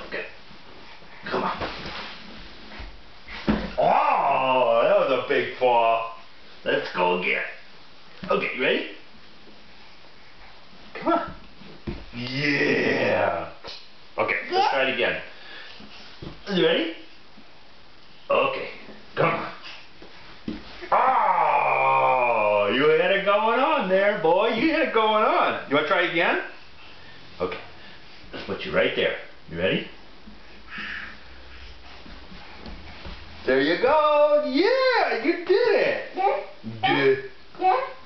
Okay. Come on. Oh, that was a big fall. Let's go again. Okay, you ready? Come on. Yeah. Okay, let's try it again. You ready? Okay, come on. Oh, you had it going on there, boy. You had it going on. You want to try it again? Okay, let's put you right there. You ready? There you go. Yeah, you did it. Did.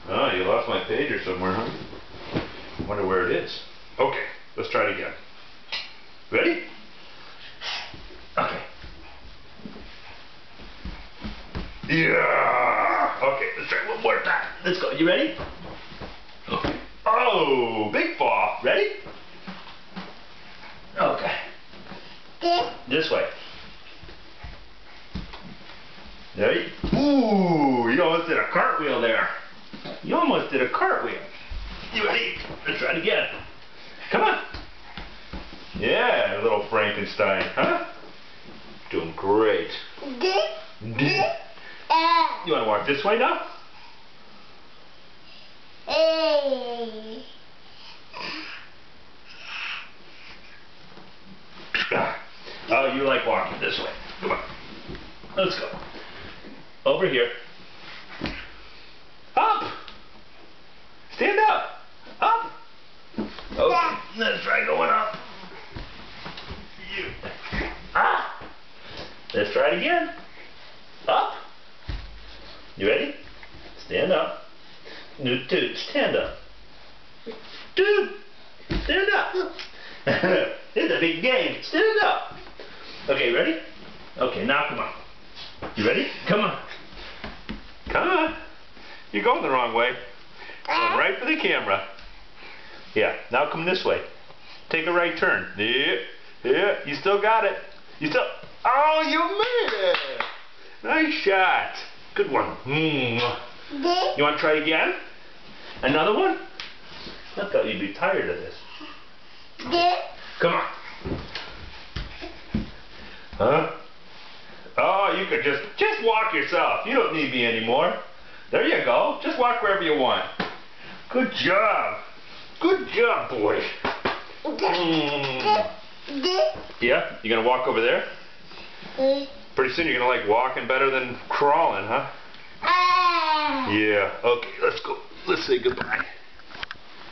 Oh, you lost my pager somewhere, huh? I wonder where it is. Okay, let's try it again. Ready? Okay. Yeah. Okay, let's try one more time. Let's go. You ready? Okay. Oh, big fall. Ready? Okay. This way. Ready? Ooh, you almost did a cartwheel there. You almost did a cartwheel. You ready? Let's try it again. Come on. Yeah, little Frankenstein, huh? Doing great. You want to walk this way now? Oh, you like walking this way. Come on. Let's go. Over here. Up! Stand up! Up! Okay, let's try going up. You. Ah! Let's try it again. Up! You ready? Stand up. Dude, stand up. Dude! Stand up! It's a big game. Stand up! Okay, ready? Okay, now come on. You ready? Come on. Come on. You're going the wrong way. Going right for the camera. Yeah, now come this way. Take a right turn. Yeah, yeah, you still got it. You still... Oh, you made it! Nice shot. Good one. You want to try again? Another one? I thought you'd be tired of this. Come on. Huh? Oh, you could just walk yourself. You don't need me anymore. There you go. Just walk wherever you want. Good job. Good job, boy. Yeah? You gonna walk over there? Pretty soon you're gonna like walking better than crawling, huh? Yeah. Okay, let's go. Let's say goodbye.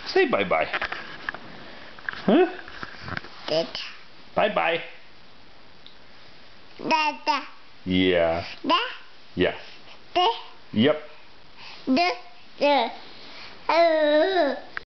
Say bye-bye. Huh? Bye-bye. Yeah. Yeah. Yep.